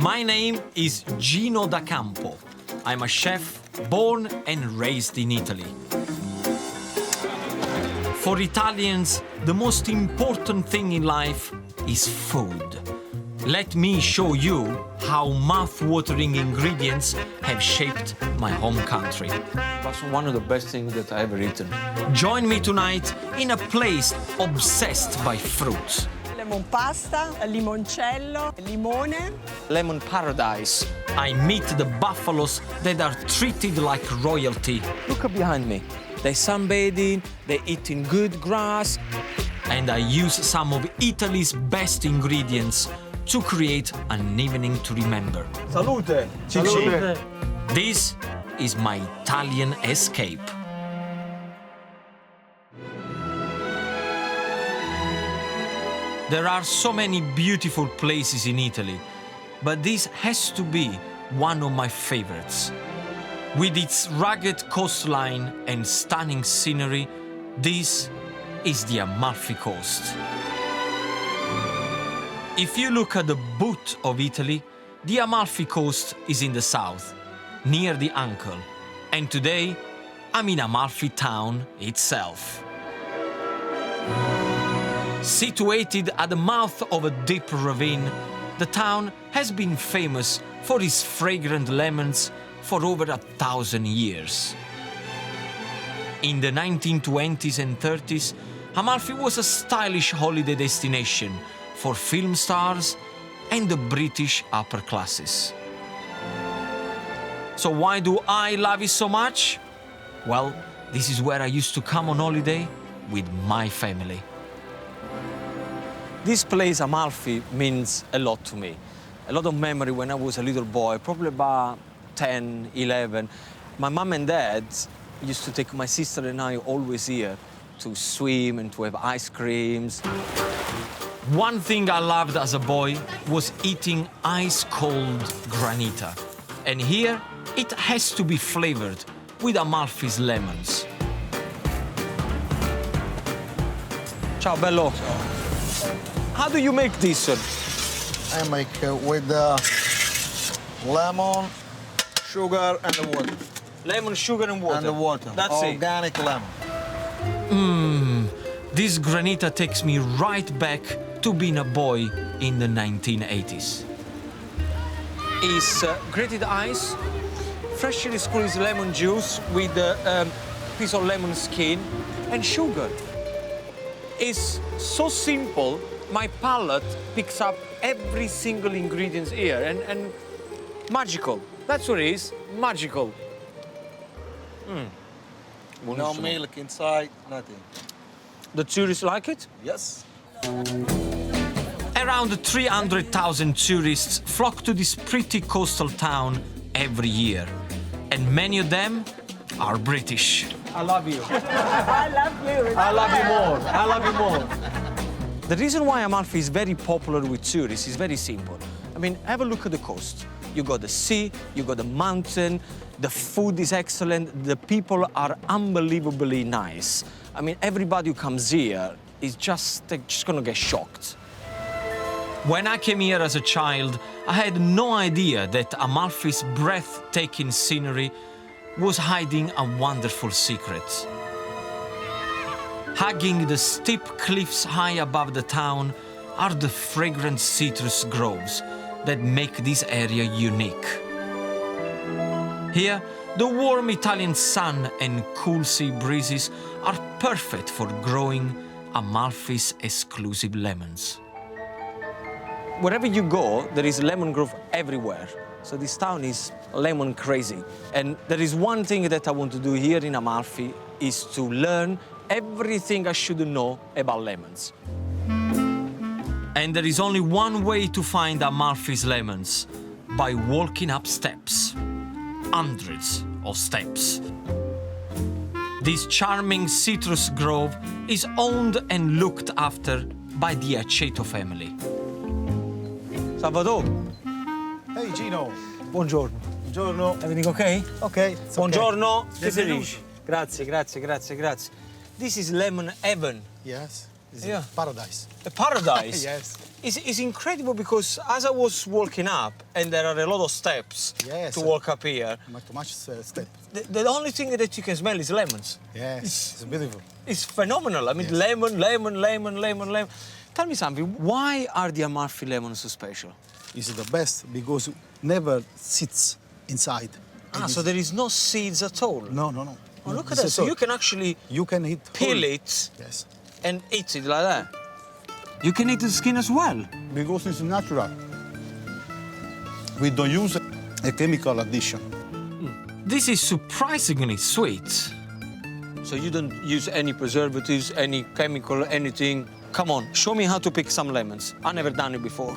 My name is Gino D'Acampo. I'm a chef born and raised in Italy. For Italians, the most important thing in life is food. Let me show you how mouth-watering ingredients have shaped my home country. That's one of the best things that I've ever eaten. Join me tonight in a place obsessed by fruit. Lemon pasta, limoncello, limone. Lemon paradise. I meet the buffaloes that are treated like royalty. Look behind me. They're sunbathing, they're eating good grass. And I use some of Italy's best ingredients to create an evening to remember. Salute! Salute. This is my Italian escape. There are so many beautiful places in Italy, but this has to be one of my favorites. With its rugged coastline and stunning scenery, this is the Amalfi Coast. If you look at the boot of Italy, the Amalfi Coast is in the south, near the Ankle, and today I'm in Amalfi town itself. Situated at the mouth of a deep ravine, the town has been famous for its fragrant lemons for over 1,000 years. In the 1920s and 30s, Amalfi was a stylish holiday destination for film stars and the British upper classes. So why do I love it so much? Well, this is where I used to come on holiday with my family. This place, Amalfi, means a lot to me. A lot of memory when I was a little boy, probably about 10, 11. My mom and dad used to take my sister and I always here to swim and to have ice creams. One thing I loved as a boy was eating ice-cold granita. And here, it has to be flavored with Amalfi's lemons. Ciao, bello. How do you make this? I make with lemon, sugar, and the water. Lemon, sugar, and water. And the water. That's it. Organic lemon. This granita takes me right back to being a boy in the 1980s. Is grated ice, freshly squeezed lemon juice with a piece of lemon skin, and sugar. It's so simple, my palate picks up every single ingredient here, and magical. That's what it is, magical. No milk inside, nothing. The tourists like it? Yes. Around 300,000 tourists flock to this pretty coastal town every year, and many of them are British. I love you. I love you. I love you more. I love you more. The reason why Amalfi is very popular with tourists is very simple. I mean, have a look at the coast. You got the sea, you got the mountain, the food is excellent, the people are unbelievably nice. I mean, everybody who comes here is just gonna get shocked. When I came here as a child, I had no idea that Amalfi's breathtaking scenery was hiding a wonderful secret. Hugging the steep cliffs high above the town are the fragrant citrus groves that make this area unique. Here, the warm Italian sun and cool sea breezes are perfect for growing Amalfi's exclusive lemons. Wherever you go, there is lemon grove everywhere. So this town is lemon crazy. And there is one thing that I want to do here in Amalfi is to learn everything I should know about lemons. And there is only one way to find Amalfi's lemons, by walking up steps. Hundreds of steps. This charming citrus grove is owned and looked after by the Aceto family. Salvatore. Hey, Gino. Buongiorno. Buongiorno. Everything okay? Okay. It's Buongiorno. Okay. Che si dice? Grazie, grazie, grazie, grazie. This is lemon heaven. Yes. It's Yeah. paradise. A paradise. Yes. It's incredible because as I was walking up, and there are a lot of steps Yes. to walk up here, Too much step. the only thing that you can smell is lemons. Yes. It's beautiful. It's phenomenal. I mean, Yes. lemon. Tell me something. Why are the Amalfi lemons so special? It's the best because never sits inside. Ah, so there is no seeds at all. No, no, no. Oh, look at This that. is So all. you can actually You can eat peel whole. it Yes. and eat it like that. You can eat the skin as well. Because it's natural. We don't use a chemical addition. This is surprisingly sweet. So you don't use any preservatives, any chemical, anything. Come on, show me how to pick some lemons. I've never done it before.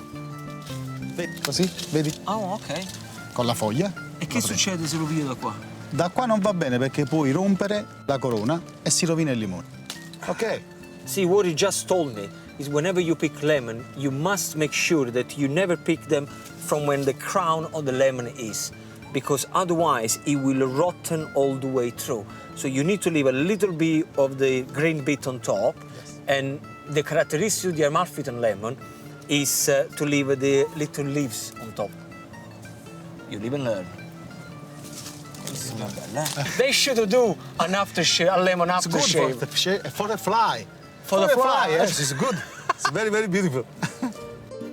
Così, vedi? Oh, ok. Con la foglia. E che succede se lo piglio da qua? Da qua non va bene perché puoi rompere la corona e si rovina il limone. Ok? See, what he just told me is whenever you pick lemon, you must make sure that you never pick them from when the crown of the lemon is, because otherwise it will rotten all the way through. So you need to leave a little bit of the green bit on top, and the characteristic of the Amalfitan lemon is to leave the little leaves on top. You live and learn. This is not bad, eh? They should do an aftershave, a lemon It's good aftershave. for the fly. For the fly, yes, it's good. It's very, very beautiful.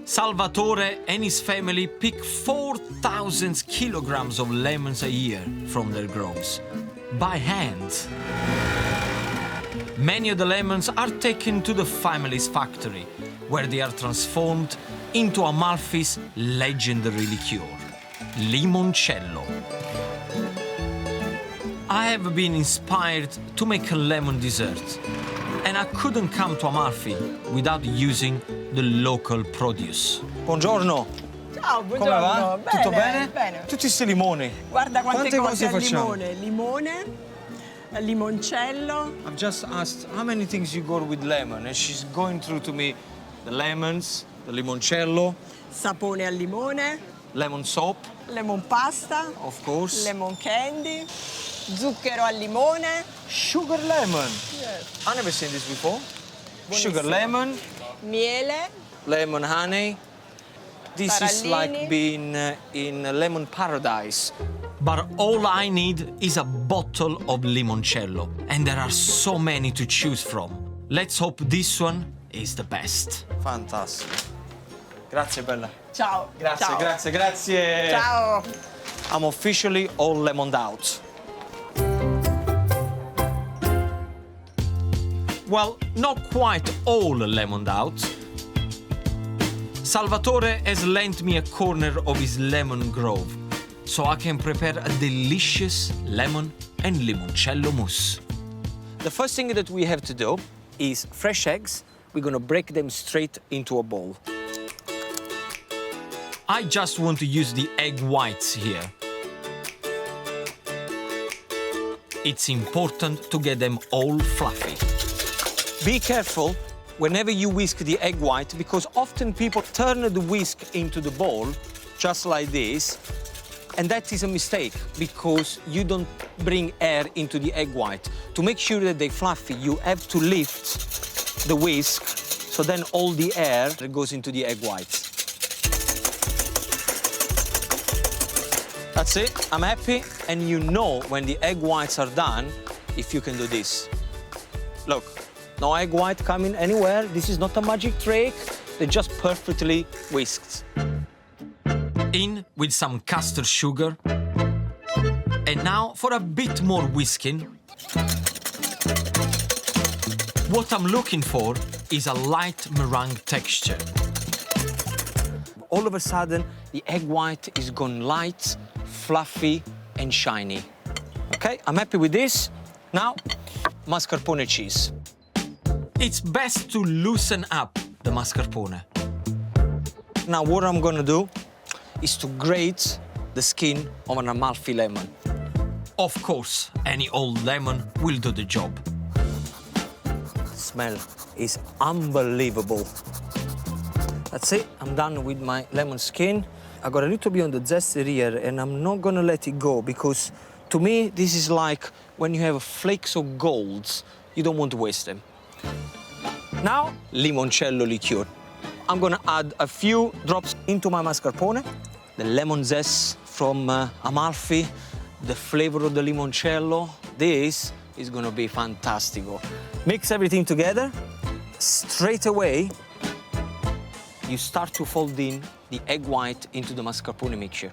Salvatore and his family pick 4,000 kilograms of lemons a year from their groves, by hand. Many of the lemons are taken to the family's factory, where they are transformed into Amalfi's legendary liqueur, limoncello. I have been inspired to make a lemon dessert, and I couldn't come to Amalfi without using the local produce. Buongiorno. Ciao, Come buongiorno. va? Bene, Tutto bene? Bene. Tutti questi limoni. Guarda quante cose al facciamo? limone. Limone, limoncello, I've just asked how many things you got with lemon, and she's going through to me the lemons, the limoncello, sapone al limone, lemon soap, lemon pasta, of course, lemon candy, zucchero al limone. sugar lemon. Yes. I've never seen this before. Buonissimo. Sugar lemon, Miele, lemon honey. This is Tarallini. like being in a lemon paradise. But all I need is a bottle of limoncello, and there are so many to choose from. Let's hope this one is the best. Fantastic. Grazie, bella. ciao. Grazie, ciao. grazie. Ciao. I'm officially all lemoned out. Well, not quite all lemoned out. Salvatore has lent me a corner of his lemon grove, so I can prepare a delicious lemon and limoncello mousse. The first thing that we have to do is fresh eggs. We're gonna break them straight into a bowl. I just want to use the egg whites here. It's important to get them all fluffy. Be careful whenever you whisk the egg white, because often people turn the whisk into the bowl, just like this, and that is a mistake, because you don't bring air into the egg white. To make sure that they're fluffy, you have to lift the whisk, so then all the air goes into the egg whites. That's it, I'm happy, and you know when the egg whites are done, if you can do this. Look. No egg white coming anywhere. This is not a magic trick. They're just perfectly whisked. In with some custard sugar. And now for a bit more whisking. What I'm looking for is a light meringue texture. All of a sudden, the egg white is gone light, fluffy, and shiny. Okay, I'm happy with this. Now, mascarpone cheese. It's best to loosen up the mascarpone. Now, what I'm gonna do is to grate the skin of an Amalfi lemon. Of course, any old lemon will do the job. The smell is unbelievable. That's it, I'm done with my lemon skin. I got a little bit on the zester here, and I'm not gonna let it go, because to me, this is like when you have flakes of gold, you don't want to waste them. Now, limoncello liqueur. I'm gonna add a few drops into my mascarpone. The lemon zest from Amalfi, the flavor of the limoncello. This is gonna be fantastico. Mix everything together. Straight away, you start to fold in the egg white into the mascarpone mixture.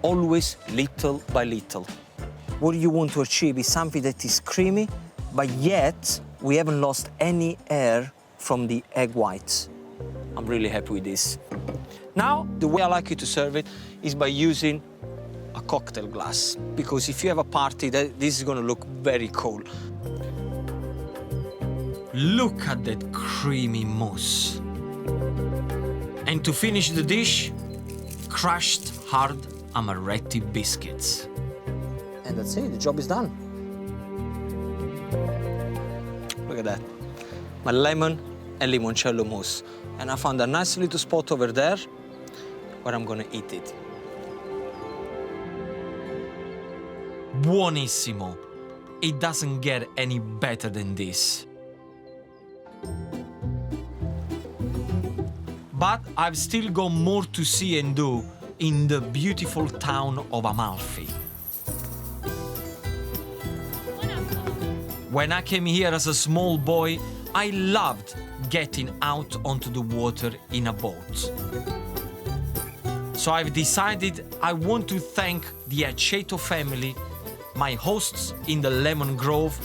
Always little by little. What you want to achieve is something that is creamy, but yet we haven't lost any air from the egg whites. I'm really happy with this. Now, the way I like you to serve it is by using a cocktail glass, because if you have a party, this is gonna look very cool. Look at that creamy mousse. And to finish the dish, crushed hard amaretti biscuits. And that's it, the job is done. Look at that. My lemon and limoncello mousse. And I found a nice little spot over there where I'm gonna eat it. Buonissimo. It doesn't get any better than this. But I've still got more to see and do in the beautiful town of Amalfi. When I came here as a small boy, I loved getting out onto the water in a boat. So I've decided I want to thank the Aceto family, my hosts in the Lemon Grove,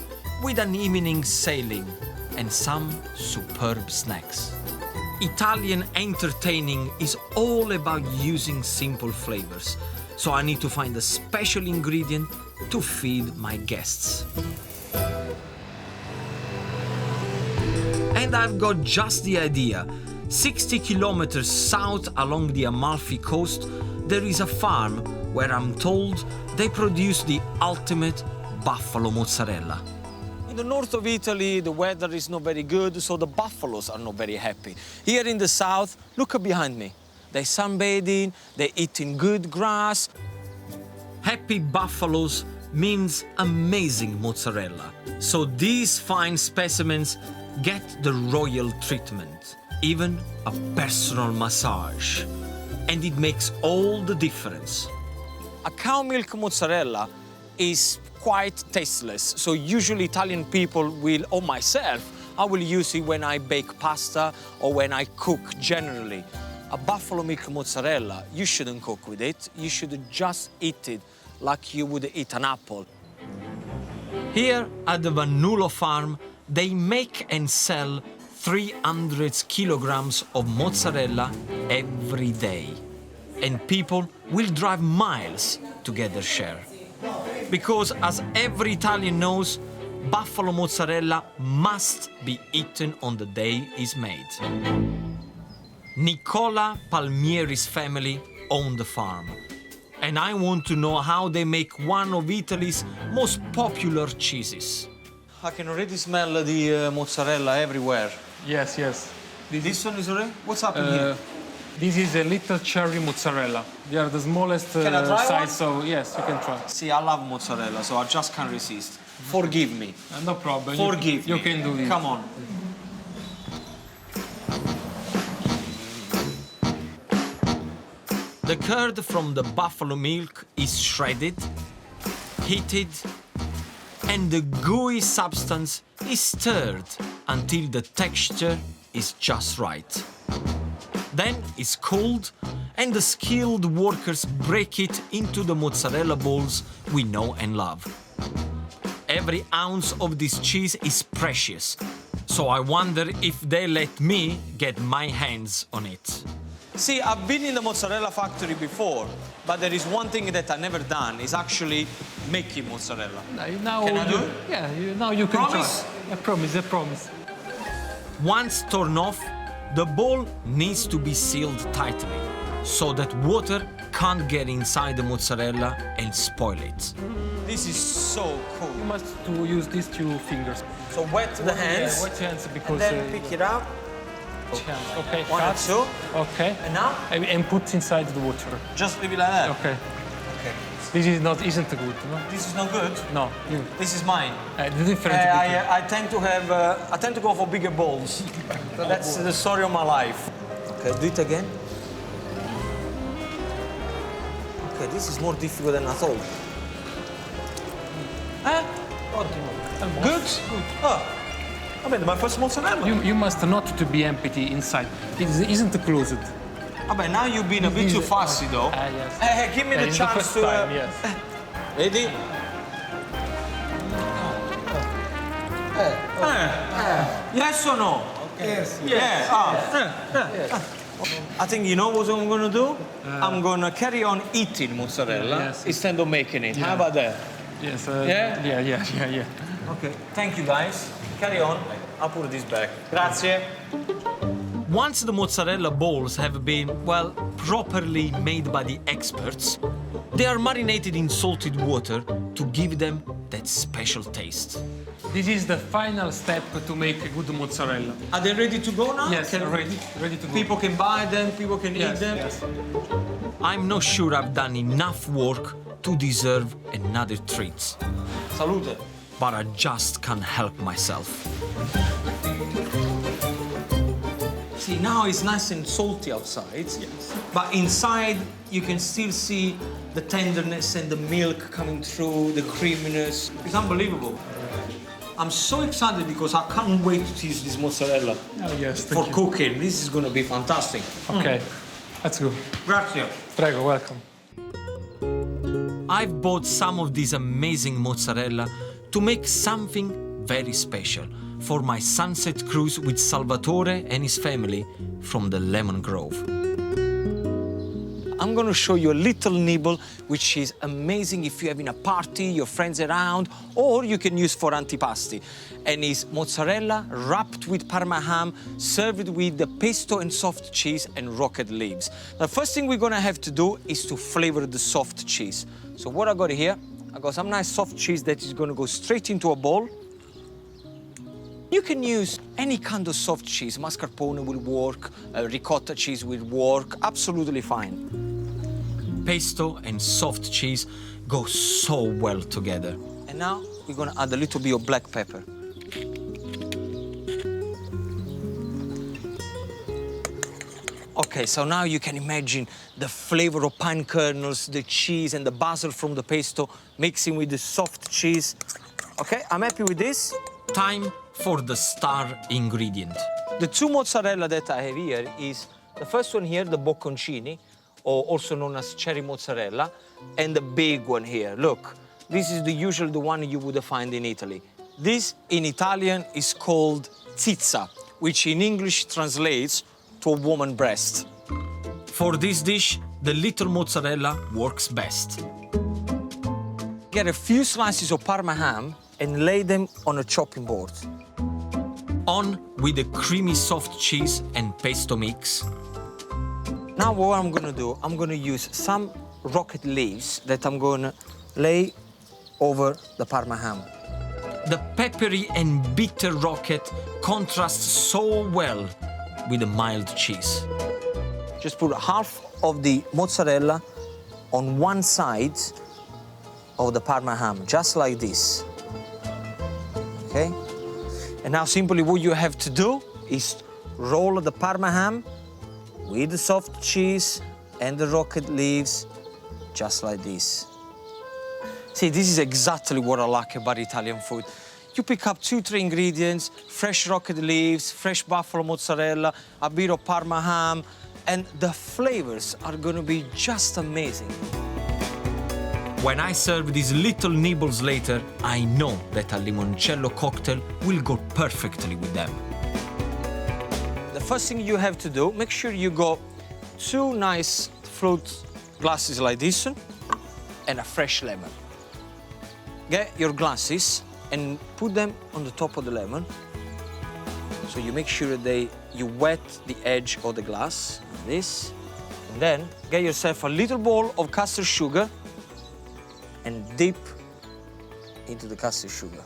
with an evening sailing and some superb snacks. Italian entertaining is all about using simple flavors, so I need to find a special ingredient to feed my guests. And I've got just the idea. 60 kilometers south along the Amalfi coast, there is a farm where I'm told they produce the ultimate buffalo mozzarella. In the north of Italy, the weather is not very good, so the buffaloes are not very happy. Here in the south, look behind me. They're sunbathing, they're eating good grass. Happy buffaloes means amazing mozzarella. So these fine specimens get the royal treatment, even a personal massage. And it makes all the difference. A cow milk mozzarella is quite tasteless, so usually Italian people will, or myself, I will use it when I bake pasta or when I cook generally. A buffalo milk mozzarella, you shouldn't cook with it, you should just eat it like you would eat an apple. Here at the Vannulo farm, they make and sell 300 kilograms of mozzarella every day. And people will drive miles to get their share. Because as every Italian knows, buffalo mozzarella must be eaten on the day it's made. Nicola Palmieri's family own the farm. And I want to know how they make one of Italy's most popular cheeses. I can already smell the mozzarella everywhere. Yes, yes. This one is already? What's happening here? This is a little cherry mozzarella. They are the smallest Can I try size, one? so yes, you can try. See, I love mozzarella, so I just can't resist. Forgive me. No problem. Forgive me. You can do it. Come on. The curd from the buffalo milk is shredded, heated, and the gooey substance is stirred until the texture is just right. Then it's cooled, and the skilled workers break it into the mozzarella balls we know and love. Every ounce of this cheese is precious, so I wonder if they let me get my hands on it. See, I've been in the mozzarella factory before, but there is one thing that I've never done, is actually making mozzarella. Now Can I do it? Yeah, now you can Promise? try. I promise, I promise. Once torn off, the ball needs to be sealed tightly so that water can't get inside the mozzarella and spoil it. This is so cool. You must to use these 2 fingers. So wet the hands, Yeah, wet hands and because. then pick it up. Okay, One cut. and two. Okay. And now? And put inside the water. Just leave it like that. Okay. Okay. This is not isn't good, no? This is not good. No. This is mine. The difference. I tend to have. I tend to go for bigger balls. That's the story of my life. Okay, do it again. Okay, this is more difficult than I thought. Ottimo. Good? Good. Oh. I mean, my first mozzarella. You must not to be empty inside. It isn't closed. Vabbè, now you've been a bit too fussy, though. Yes. Give me the It's chance first to... time, yes. Ready? Yes or no? Yes. Yeah. I think you know what I'm gonna do? I'm gonna carry on eating mozzarella Yes. instead of making it. How about that? Yes. Yeah? Yeah. Okay. Thank you, guys. Carry on. I'll put this back. Grazie. Once the mozzarella balls have been, well, properly made by the experts, they are marinated in salted water to give them that special taste. This is the final step to make a good mozzarella. Are they ready to go now? Yes, ready to go. People can buy them, people can eat them. Yes. I'm not sure I've done enough work to deserve another treat, Salute. but I just can't help myself. See, now it's nice and salty outside. Yes. But inside, you can still see the tenderness and the milk coming through, the creaminess. It's unbelievable. I'm so excited because I can't wait to use this mozzarella Oh, yes, for thank you. cooking. This is going to be fantastic. Okay, let's go. Grazie. Prego, welcome. I've bought some of this amazing mozzarella to make something very special for my sunset cruise with Salvatore and his family from the Lemon Grove. I'm going to show you a little nibble, which is amazing if you're having a party, your friends around, or you can use for antipasti. And it's mozzarella wrapped with Parma ham, served with the pesto and soft cheese and rocket leaves. The first thing we're going to have to do is to flavor the soft cheese. So what I got here, I got some nice soft cheese that is going to go straight into a bowl. You can use any kind of soft cheese. Mascarpone will work, ricotta cheese will work, absolutely fine. Pesto and soft cheese go so well together. And now we're gonna add a little bit of black pepper. Okay, so now you can imagine the flavor of pine kernels, the cheese and the basil from the pesto mixing with the soft cheese. Okay, I'm happy with this. Time for the star ingredient. The two mozzarella that I have here is the first one here, the bocconcini, or also known as cherry mozzarella, and the big one here. Look, this is the one you would find in Italy. This in Italian is called zizza, which in English translates to a woman breast. For this dish, the little mozzarella works best. Get a few slices of Parma ham and lay them on a chopping board. On with the creamy soft cheese and pesto mix. Now what I'm gonna do, I'm gonna use some rocket leaves that I'm gonna lay over the Parma ham. The peppery and bitter rocket contrasts so well with the mild cheese. Just put half of the mozzarella on one side of the Parma ham, just like this. Okay? And now simply what you have to do is roll the Parma ham with the soft cheese and the rocket leaves, just like this. See, this is exactly what I like about Italian food. You pick up 2-3 ingredients, fresh rocket leaves, fresh buffalo mozzarella, a bit of Parma ham, and the flavors are gonna be just amazing. When I serve these little nibbles later, I know that a limoncello cocktail will go perfectly with them. The first thing you have to do, make sure you got 2 nice fruit glasses like this and a fresh lemon. Get your glasses and put them on the top of the lemon. So you make sure you wet the edge of the glass, like this. And then get yourself a little bowl of custard sugar and dip into the custard sugar.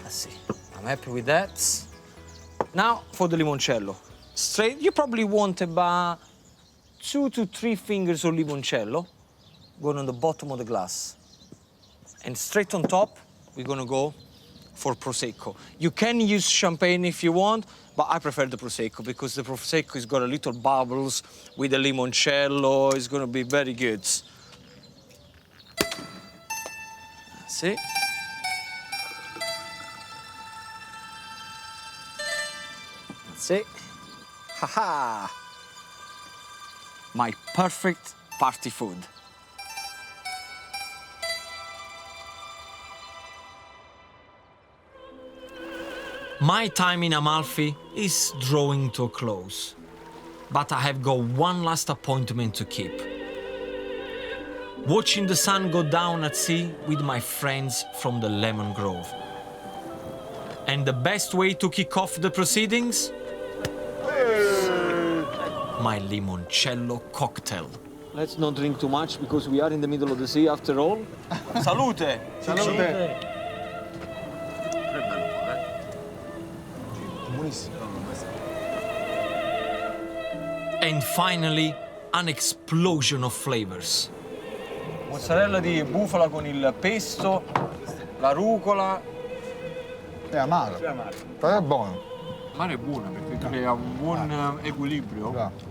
Let's see, I'm happy with that. Now for the limoncello. Straight, you probably want about 2 to 3 fingers of limoncello. going on the bottom of the glass. And straight on top, we're gonna go for Prosecco. You can use champagne if you want, but I prefer the Prosecco because the Prosecco has got a little bubbles with the limoncello. It's gonna be very good. See? That's it. Ha-ha! My perfect party food. My time in Amalfi is drawing to a close, but I have got one last appointment to keep. Watching the sun go down at sea with my friends from the Lemon Grove. And the best way to kick off the proceedings? My limoncello cocktail. Let's not drink too much because we are in the middle of the sea after all. Salute! Salute. And finally, an explosion of flavors. Mozzarella di bufala con il pesto, la rucola. È amaro. Però è buono. Mare è buona perché crea un buon equilibrio. Bravo.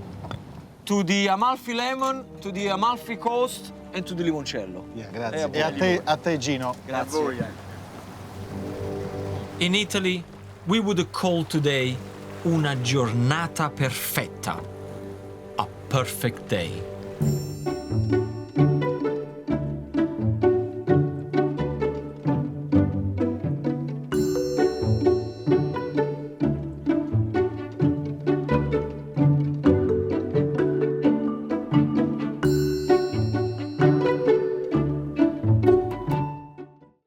To the Amalfi lemon, to the Amalfi coast and to the limoncello. Grazie. E a te Gino. Grazie. In Italy, we would call today una giornata perfetta, a perfect day.